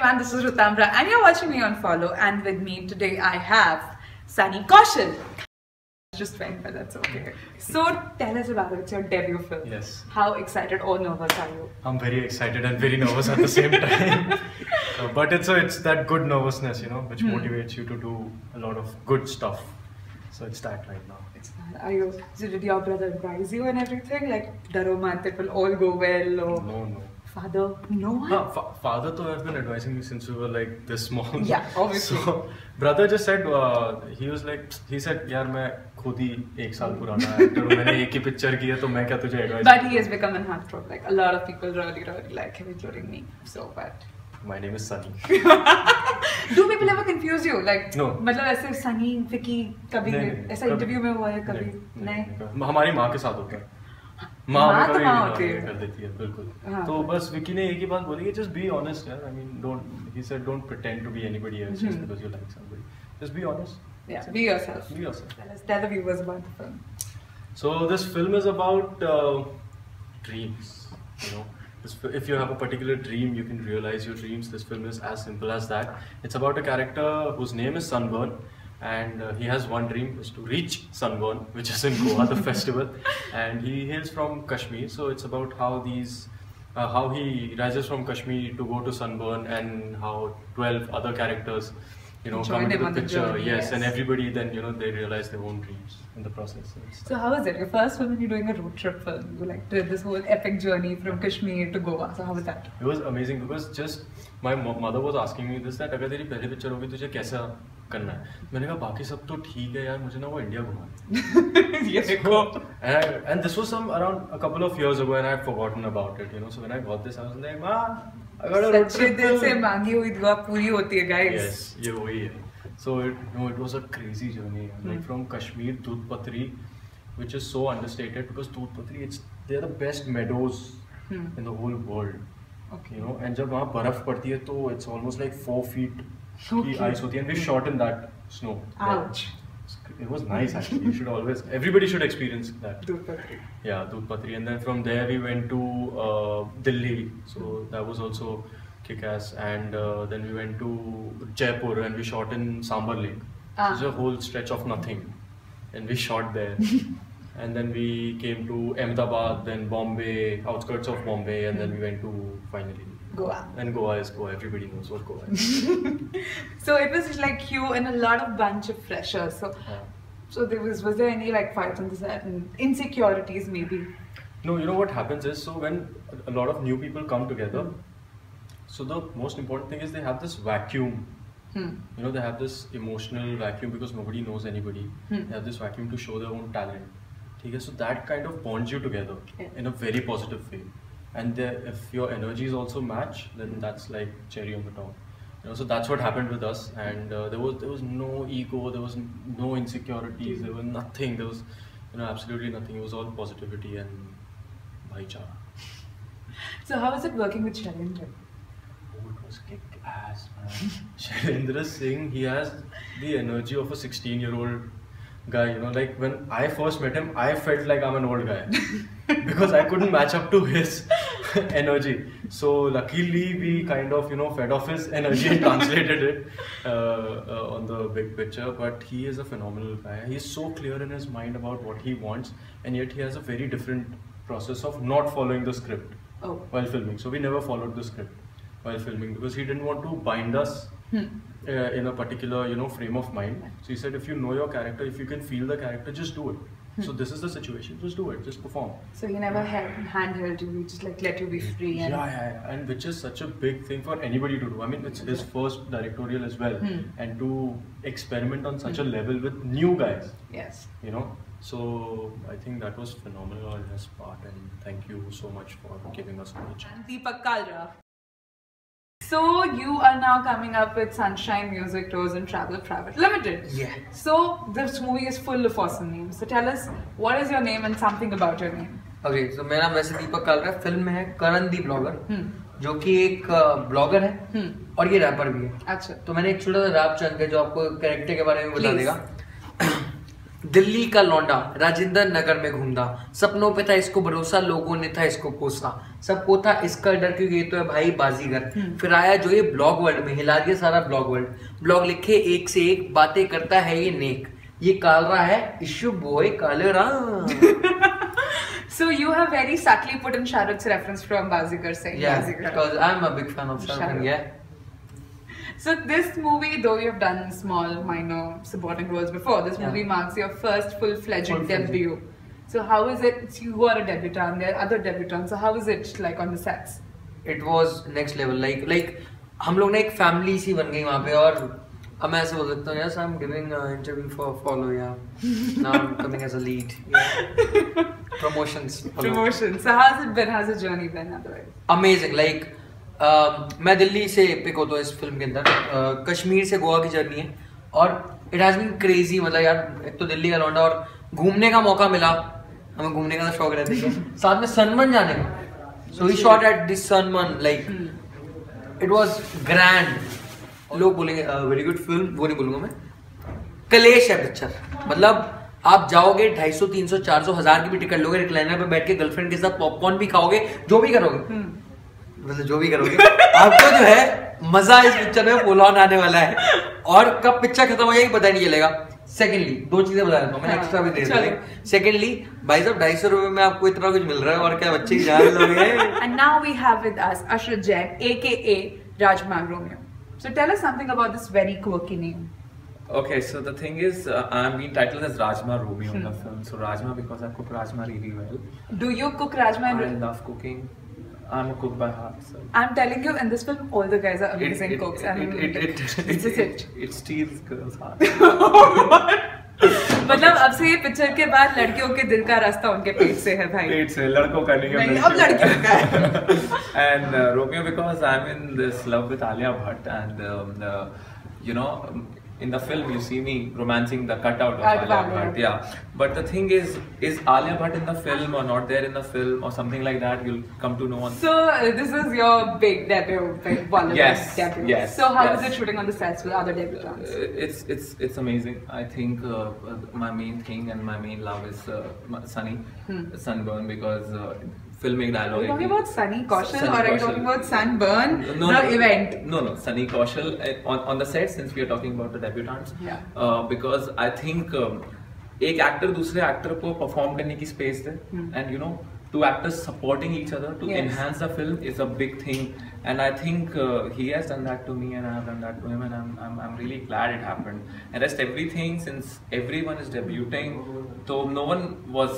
everyone, this is Rutamra and you're watching me on Follow, and with me today I have Sunny Kaushal. Just went, but that's okay. So tell us about it. It's your debut film. Yes. How excited or nervous are you? I'm very excited and very nervous at the same time. But it's that good nervousness, you know, which motivates you to do a lot of good stuff. So it's that right now. It's not. So did your brother advise you and everything? Like, Daro Mat, it will all go well? Or No. Father? No one? Father though has been advising me since we were like this small. Yeah, obviously. So brother just said, he said, यार मैं खुद ही 1 साल पुराना actor हूँ, मैंने एक ही picture की है, तो मैं क्या तुझे advice? But he has become an heartthrob. Like, a lot of people really like him, including me. So, but My name is Sunny. Do people ever confuse you? Like, No. मतलब ऐसे Sunny, Vicky, कभी ऐसा interview में हुआ है कभी? नहीं. हमारी माँ के साथ होता है. माँ माँ तो कभी माँ होती है. कर देती है, बिल्कुल. हाँ. तो बस विकी ने एक ही बात बोली कि just be honest, यार. I mean, he said don't pretend to be anybody else just because you like somebody. Just be honest. Yeah, be yourself. Be yourself. Tell the viewers about the film. So this film is about dreams. You know, if you have a particular dream, you can realize your dreams. This film is as simple as that. It's about a character whose name is Sunburn, and he has one dream, is to reach Sunburn, which is in Goa, the festival. And he hails from Kashmir, so it's about how he rises from Kashmir to go to Sunburn, and how 12 other characters, you know, come into the picture. Yes, and everybody then, you know, they realize their own dreams in the process. So how was it? Your first film when you're doing a road trip film, you like did this whole epic journey from Kashmir to Goa. So how was that? It was amazing because just my mother was asking me this, that अगर तेरी पहली picture होगी तुझे कैसा करना है? मैंने कहा बाकी सब तो ठीक है यार, मुझे ना वो इंडिया घुमाना. ये देखो. And this was around a couple of years ago, and I had forgotten about it. You know, so when I got this, I was like, "Ma, I got a road trip." सच्चे दिल से मांगी हुई दुआ पूरी होती है, guys. Yes, ये वही है. So it was a crazy journey. Like from Kashmir, Dudh Patri, which is so understated because Dudh Patri, they're the best meadows in the whole world. Okay. You know, and जब वहाँ बर्फ पड़ती है तो it's almost like 4 feet की ice होती है, and we shot in that snow. Ouch. It was nice actually. Everybody should experience that. Dudh Patri. Yeah, Dudh Patri, and then from there we went to Delhi. So that was also kick-ass, and then we went to Jaipur and we shot in Sambar Lake. So it's a whole stretch of nothing, and we shot there. And then we came to Ahmedabad, then Bombay, outskirts of Bombay, and then we went to finally Goa. And Goa is Goa. Everybody knows what Goa is. So it was like you and a lot of bunch of freshers. So was there any like fights on the set and insecurities maybe? No, you know what happens is, so when a lot of new people come together, so the most important thing is they have this vacuum. You know, they have this emotional vacuum because nobody knows anybody. They have this vacuum to show their own talent. Okay, so that kind of bonds you together in a very positive way. And if your energies also match, then that's like cherry on the top. You know, so that's what happened with us. And there was no ego, there was no insecurities, there was nothing. There was, you know, absolutely nothing. It was all positivity and bhaichara. So how was it working with Shailendra? Oh, it was kick-ass, man. Shailendra Singh, he has the energy of a 16-year-old guy, you know, like when I first met him, I felt like I'm an old guy because I couldn't match up to his energy. So luckily we kind of, you know, fed off his energy and translated it on the big picture. But he is a phenomenal guy. He's so clear in his mind about what he wants, and yet he has a very different process of not following the script while filming. So we never followed the script while filming because he didn't want to bind us in a particular, you know, frame of mind. So he said, if you know your character, if you can feel the character, just do it. So this is the situation, just do it, just perform. So he never handheld you, he just like let you be free. And and which is such a big thing for anybody to do. I mean, it's his first directorial as well, and to experiment on such a level with new guys. Yes. You know, so I think that was phenomenal on his part, and thank you so much for giving us a chance. And Deepak Kalra. So you are now coming up with Sunshine Music Tours and Travel Private Limited. Yeah. So this movie is full of awesome names. So tell us, what is your name and something about your name? Okay, so मेरा नाम वैसे दीपक कालरा है. Film में है करण दी blogger, जो कि एक blogger है और ये रैपर भी है. अच्छा. तो मैंने एक छोटा सा रैप चंक है जो आपको कैरेक्टर के बारे में बता देगा. दिल्ली का लौंडा राजेंद्र नगर में घूमता, सपनों पे था इसको भरोसा, लोगों ने था इसको कोसा, सबको था इसका डर क्योंकि ये तो है भाई बाजीगर। फिर आया जो ये ब्लॉग वर्ल्ड में हिला दिया सारा ब्लॉग वर्ल्ड, ब्लॉग लिखे एक से एक, बातें करता है ये नेक, ये कालरा है इशू बॉय काले Ram. So you have very subtly put in Shah Rukh's reference from Bazigar saying Yeah, Bazigar. because I'm a big fan of Shah Rukh. Yeah. So this movie, though you have done small, minor supporting roles before, this movie marks your first full-fledged debut. So how is it? You are a debutant. There are other debutants. So how is it like on the sets? It was next level. Like हम लोग ना एक family सी बन गई वहाँ पे, और अब मैं ऐसे बोल सकता हूँ, yes, I'm giving interview for Follow, yeah. Now I'm coming as a lead. Yeah. Promotions. Follow. Promotions. So how's it been? How's the journey been otherwise? Amazing. Like मैं दिल्ली से पिक होता हूँ इस फिल्म के अंदर, कश्मीर से गोवा की जर्नी है, और इट हैज बीन क्रेजी। मतलब यार एक तो दिल्ली का लौंडा और घूमने का मौका मिला, हमें घूमने का तो शौक रहता है, साथ में सनबर्न जाने का। So we shot at this Sunburn, like it was grand. लोग बोलेंगे वेरी गुड फिल्म, वो नहीं बोलूंगा मैं। कलेश है पिक्चर, मतलब आप जाओगे 250, 300, 400, 1000 की भी टिकट लोगे, रिक्लाइनर पे बैठ के गर्लफ्रेंड के साथ पॉपकॉर्न भी खाओगे, जो भी करोगे, मतलब जो भी करोगे, आपको जो है मजा इस पिक्चर में फुल ऑन आने वाला है। और कब पिक्चर खत्म हो जाएगी पता नहीं चलेगा। सेकेंडली, दो चीजें बता देता हूँ, मैंने एक्स्ट्रा भी दे दिया। सेकेंडली, भाई साहब 250 रुपए में आपको इतना कुछ मिल रहा है, और क्या बच्चे की जान लोगे। And now we have with us Ashrat Jain, aka Rajma Romeo. So tell us something about this very quirky name. Okay, so the thing is, I'm being titled as Rajma Romeo in the film. So Rajma because I cook Rajma really well. Do you cook Rajma? I love cooking. I'm a cook by heart. So. I'm telling you, in this film, all the guys are amazing cooks. I mean, this is it. It steals girls' heart. मतलब अब से ये picture के बाद लड़कियों के दिल का रास्ता उनके पेट से है भाई। पेट से, लड़कों का नहीं है। नहीं, अब लड़कियों का है। And Romeo because I'm in this love with Alia Bhatt, and you know, in the film you see me romancing the cutout of Alia Bhatt. Yeah, but the thing is Alia Bhatt in the film or not there in the film or something like that? You'll come to know on. So this is your big debut, big Bollywood debut. Yes. So how is it shooting on the sets with other debutants? It's amazing. I think my main thing and my main love is Sunny, Sunburn, because film एक dialogue. Are you talking about Sunny Kaushal or are you talking about Sunburn? No, the event. No, Sunny Kaushal on the set, since we are talking about the debutants. Yeah. Because I think एक actor दूसरे actor को perform करने की space they, and you know, two actors supporting each other to enhance the film is a big thing, and I think he has done that to me and I have done that to him, and I'm really glad it happened. And rest everything, since everyone is debuting, so no one was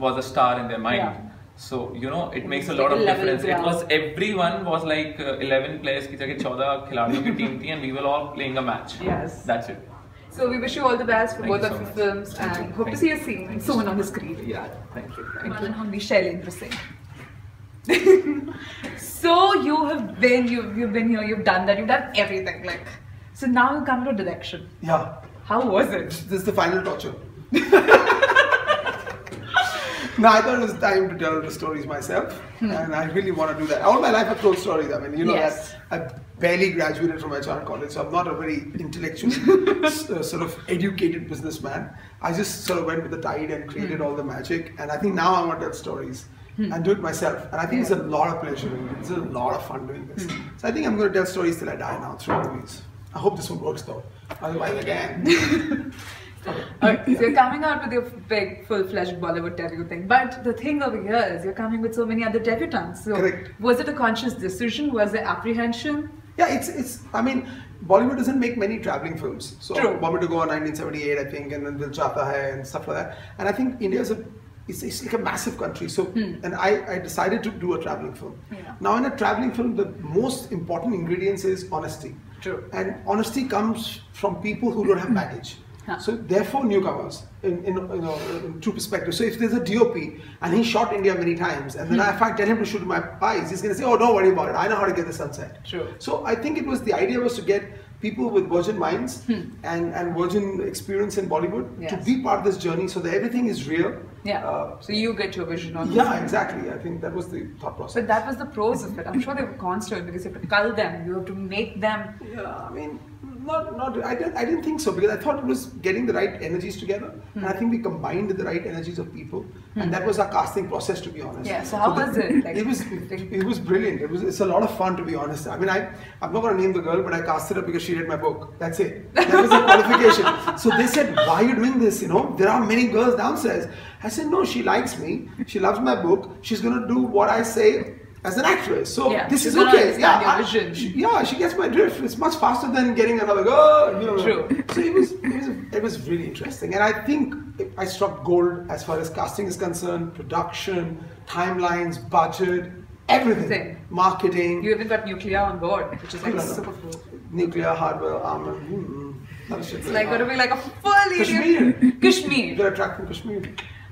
a star in their mind. Yeah. So you know, it makes a lot of difference. It was everyone was like 11 players की जगह 14 खिलाड़ियों की team थी, and we were all playing a match. Yes. That's it. So we wish you all the best for Thank both you of so your much. films, and hope to see you soon on the screen. Yeah, thank you. Thank you. On the Shailendra Singh. So you've been here, you've done that, you've done everything. Like, so now you come to direction. Yeah. How was it? This is the final torture. No, I thought it was time to tell the stories myself, and I really want to do that. All my life I've told stories. I mean, you know Yes. that I barely graduated from HR college, so I'm not a very intellectually sort of educated businessman. I just sort of went with the tide and created all the magic, and I think now I want to tell stories and do it myself. And I think it's a lot of pleasure doing it. It's a lot of fun doing this. So I think I'm going to tell stories till I die now through movies. I hope this one works though. Otherwise, again. Okay, so you're coming out with your big, full-fledged Bollywood debut thing. But the thing over here is you're coming with so many other debutants. So Correct. Was it a conscious decision? Was there apprehension? Yeah, it's. I mean, Bollywood doesn't make many traveling films. So True. Bombay to Goa 1978, I think, and then Dil Chahta Hai and stuff like that. And I think India is it's like a massive country. So, and I decided to do a traveling film. Yeah. Now, in a traveling film, the most important ingredients is honesty. True. And honesty comes from people who don't have baggage. Huh. So therefore, newcomers in true perspective. So if there's a DOP and he shot India many times, and then if I tell him to shoot my eyes, he's going to say, "Oh, don't worry about it. I know how to get the sunset." True. So I think it was the idea was to get people with virgin minds and virgin experience in Bollywood to Yes. be part of this journey, so that everything is real. Yeah. So you get your vision on Yeah, this. exactly. I think that was the thought process. But that was the pros of it. I'm sure they were constant because you have to cull them, you have to make them. Yeah, I mean, I didn't think so, because I thought it was getting the right energies together, and I think we combined the right energies of people, and that was our casting process, to be honest. Yeah. So how was it? Like, it was brilliant. It's a lot of fun, to be honest. I mean, I'm not going to name the girl, but I casted her because she read my book. That's it. That was the qualification. So they said, "Why are you doing this? You know, there are many girls downstairs." I said, "No, she likes me. She loves my book. She's going to do what I say as an actress. So this is okay." Yeah, she gets my drift. It's much faster than getting another girl. You know. True. So it was really interesting, and I think I struck gold as far as casting is concerned, production, timelines, budget, everything, marketing. You even got Nuclear on board, which is like super cool. Nuclear, hardware, armor. It's like going to be like a full Kashmir. They're tracked from Kashmir.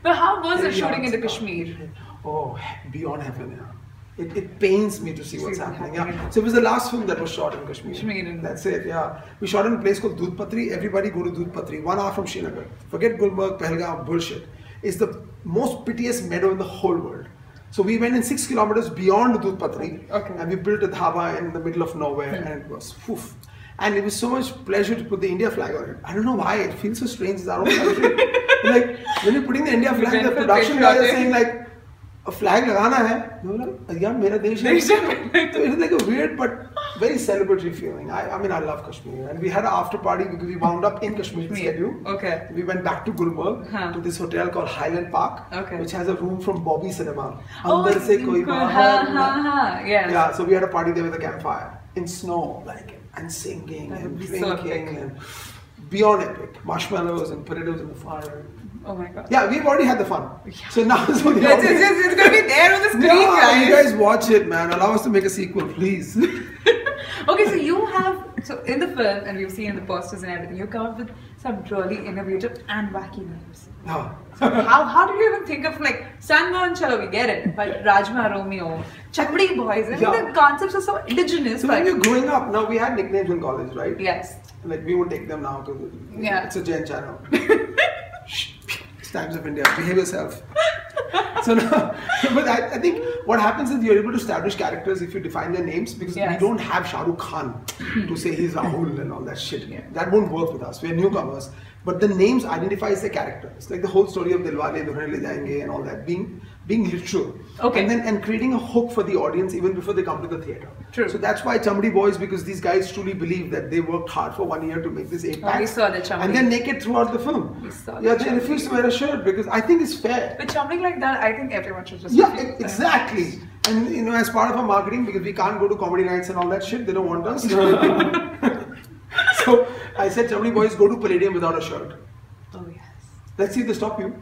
But how was it shooting in the Kashmir? Oh, beyond heaven, yeah. It pains me to see what's happening. Yeah. So it was the last film that was shot in Kashmir. That's it, yeah. We shot in a place called Dudhpatri. Everybody go to Dudhpatri, 1 hour from Srinagar. Forget Gulmarg, Pahalgam, bullshit. It's the most piteous meadow in the whole world. So we went in 6 kilometers beyond Dudhpatri, and we built a dhaba in the middle of nowhere, and it was poof. And it was so much pleasure to put the India flag on it. I don't know why, it feels so strange. It's our own country. Like, when you're putting the India flag, the production guys are saying like, a flag lagana hai. No, like, yeah, mera desh hai. So it's like a weird but very celebratory feeling. I mean, I love Kashmir. And we had an after party because we wound up in Kashmir schedule. Okay. We went back to Gulmarg to this hotel called Highland Park, which has a room from Bobby Cinema. Andar se koi bahar. Yeah, so we had a party there with a campfire in snow, like, and singing and drinking and beyond epic. Marshmallows and potatoes in the fire. Oh my god. Yeah, we've already had the fun. So now it's going to be there on the screen, guys. You guys watch it, man. Allow us to make a sequel, please. Okay, so you have, so in the film, and we've seen in the posters and everything, you come up with some really innovative and wacky names. Oh. So how did you even think of like Sangon Chalo, we get it, but Rajma Romeo, Chapdi Boys, I mean the concepts are so indigenous. So when you're growing up, now we had nicknames in college, right? Yes. Like we won't take them now because it's a Jain channel. It's Times of India, behave yourself. So now, but I think what happens is you're able to establish characters if you define their names, because we don't have Shah Rukh Khan to say he's Rahul and all that shit. That won't work with us. We're newcomers. But the names identifies the character. It's like the whole story of Dilwale Dulhania Le Jayenge and all that being literal. Okay. And creating a hook for the audience even before they come to the theatre. True. So that's why Chamdi Boys, because these guys truly believe that they worked hard for 1 year to make this 8-pack. We saw the Chamdi. And they're naked throughout the film. We saw they refuse to wear a shirt because I think it's fair. With something like that, I think everyone should just exactly. And you know, as part of our marketing, because we can't go to comedy nights and all that shit, they don't want us. So I said, Chamdi Boys, go to Palladium without a shirt. Oh yes. Let's see if they stop you.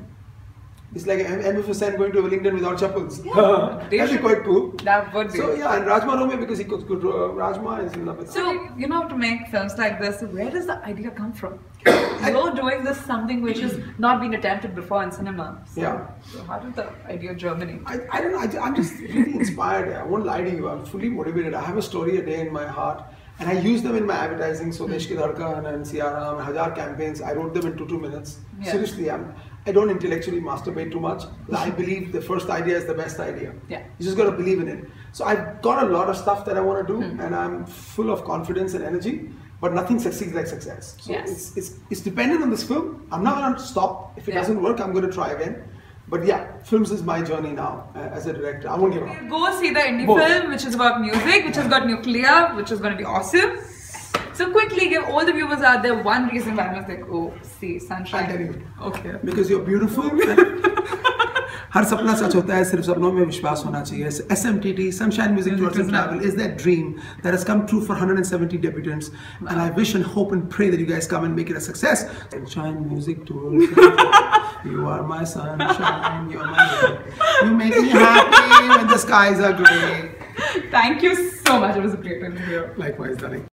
It's like MF Hussain going to Wellington without chappals. Yeah, that'd be quite cool. That would be. So yeah, and Rajma Romeo because he cooks good Rajma is in love with. So you know, to make films like this, where does the idea come from? You're doing this something which has not been attempted before in cinema. So how did the idea germinate? I don't know. I'm just really inspired. I won't lie to you. I'm fully motivated. I have a story a day in my heart. And I use them in my advertising, so Desh Ki Dhadkan and Siaram and Hajar campaigns. I wrote them in 2 minutes. Seriously, I don't intellectually masturbate too much. I believe the first idea is the best idea. Yeah. You just got to believe in it. So I've got a lot of stuff that I want to do, and I'm full of confidence and energy. But nothing succeeds like success. So it's dependent on this film. I'm not going to stop. If it doesn't work, I'm going to try again. But yeah, films is my journey now as a director. I won't give up. Go see the indie film, which is about music, which has got Nuclear, which is going to be awesome. So quickly give all the viewers out there one reason why must they go see Sunshine. I'll tell you. Okay. Because you're beautiful. हर सपना सच होता है, सिर्फ सपनों में विश्वास होना चाहिए. SMTT, Sunshine Music Tours and Travel, is that dream that has come true for 170 debutants. And I wish and hope and pray that you guys come and make it a success. Sunshine Music Tours. You are my sunshine, you're my love. You make me happy when the skies are grey. Thank you so much. It was a great interview. Likewise, darling.